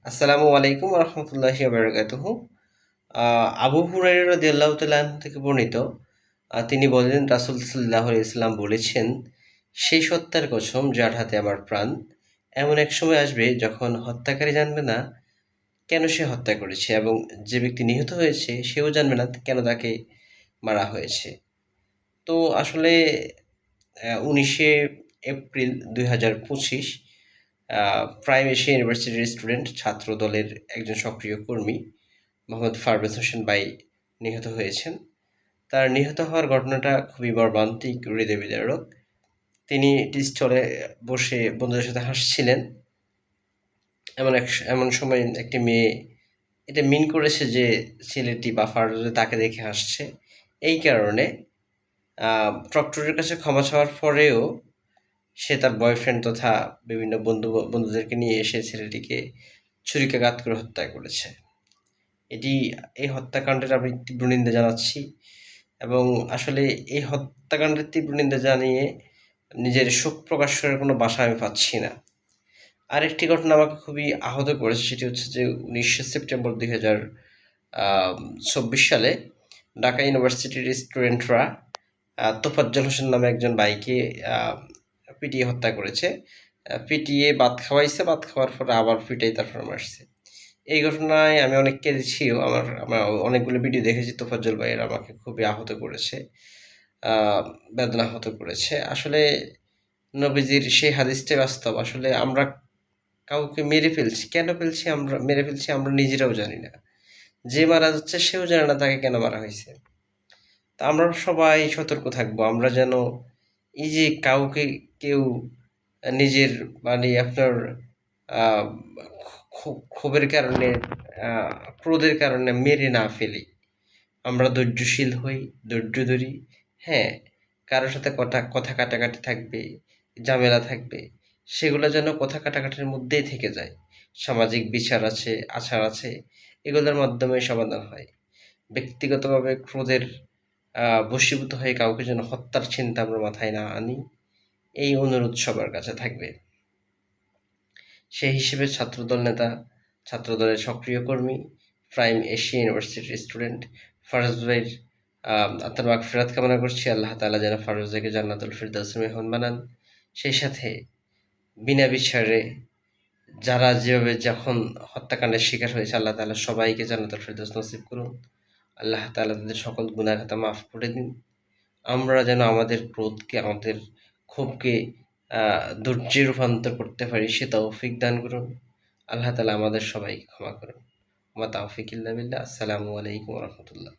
আসসালামু আলাইকুম রহমতুল্লাহি বারাকাতুহু। আবু হুরায়রা রাদিয়াল্লাহু তাআলা আনহু থেকে বর্ণিত, তিনি বলেন রাসূল সাল্লাল্লাহু আলাইহি ওয়াসাল্লাম বলেছেন, সেই সত্তার কসম যার হাতে আমার প্রাণ, এমন এক সময় আসবে যখন হত্যাকারী জানবে না কেন সে হত্যা করেছে, এবং যে ব্যক্তি নিহত হয়েছে সেও জানবে না কেন তাকে মারা হয়েছে। তো আসলে 19শে এপ্রিল 2025 প্রাইম এশিয়া ইউনিভার্সিটির স্টুডেন্ট ছাত্র দলের একজন সক্রিয় কর্মী মোহাম্মদ পারভেজ হোসেন ভাই নিহত হয়েছেন। তার নিহত হওয়ার ঘটনাটা খুবই মর্মান্তিক, হৃদয় বিদারক। তিনি টি স্টলে বসে বন্ধুদের সাথে হাসছিলেন। এমন সময় একটি মেয়ে এটা মিন করেছে যে ছেলেটি বা ফারুজ তাকে দেখে হাসছে। এই কারণে প্রক্টরের কাছে ক্ষমা চাওয়ার পরেও সে তার বয়ফ্রেন্ড তথা বিভিন্ন বন্ধুদেরকে নিয়ে এসে ছেলেটিকে ছুরিকাঘাত করে হত্যা করেছে। এই হত্যাকাণ্ডের আমি তীব্র নিন্দা জানাচ্ছি, এবং আসলে এই হত্যাকাণ্ডের তীব্র নিন্দা জানিয়ে নিজের শোক প্রকাশ করার কোনো ভাষা আমি পাচ্ছি না। আরেকটি ঘটনা আমাকে খুবই আহত করেছে, সেটি হচ্ছে যে 19শে সেপ্টেম্বর 2024 সালে ঢাকা ইউনিভার্সিটির স্টুডেন্টরা তোফাজ্জল হোসেন নামে একজন ভাইকে পিটিয়ে হত্যা করেছে। পিটিয়ে ভাত খাওয়াইছে, ভাত খাওয়ার পরে আবার পিটাই তারপর মারছে। এই ঘটনায় আমি অনেক কেঁদেছিও। আমরা অনেকগুলো ভিডিও দেখেছি, তোফাজ্জল ভাইয়ের আমাকে খুবই আহত করেছে, বেদনাহত করেছে। আসলে নবীজির সেই হাদিসটাই বাস্তব। আসলে আমরা কাউকে মেরে ফেলছি, কেন ফেলছি, আমরা মেরে ফেলছি আমরা নিজেরাও জানি না। যে মারা যাচ্ছে সেও জানে না তাকে কেন মারা হয়েছে। তা আমরা সবাই সতর্ক থাকবো, আমরা যেন এই যে কাউকে কেউ নিজের মানে আপনার আহ, ক্ষোভের কারণে, ক্রোধের কারণে মেরে না ফেলি। আমরা ধৈর্যশীল হই, ধৈর্য ধরি। হ্যাঁ, কারোর সাথে কথা কথা কাটাকাটি থাকবে, ঝামেলা থাকবে, সেগুলো যেন কথা কাটাকাটির মধ্যেই থেকে যায়। সামাজিক বিচার আছে, আচার আছে, এগুলোর মাধ্যমে সমাধান হয়। ব্যক্তিগতভাবে ক্রোধের বশীভূত হয়ে কাউকে যেন হত্যার চিন্তা আমরা মাথায় না আনি, এই অনুরোধ সবার কাছে থাকবে। সেই হিসেবে ছাত্রদল নেতা, ছাত্রদলের সক্রিয় কর্মী, প্রাইম এশিয়া ইউনিভার্সিটির স্টুডেন্ট ফারাজ ভাইয়ের আত্মার মাগফিরাত কামনা করছি। আল্লাহ তাআলা যেন ফারাজ ভাইকে জান্নাতুল ফিরদাউসের মেহমান বানান। সেই সাথে বিনা বিচারে যারা যেভাবে যখন হত্যাকাণ্ডের শিকার হয়েছে, আল্লাহ তাআলা সবাইকে জান্নাতুল ফিরদাউস নসিব করুন। আল্লাহ তাআলা তাদের সকল গুনাহ খাতা মাফ করে দিন। আমরা যেন আমাদের ক্রোধকে, আমাদের ক্ষোভকে ধৈর্যে রূপান্তর করতে পারি, সে তৌফিক দান করুন। আল্লাহ তাআলা আমাদের সবাইকে ক্ষমা করুন। ওয়া মা তাওফিক ইল্লা বিল্লাহ। আসসালামু আলাইকুম ওয়া রাহমাতুল্লাহ।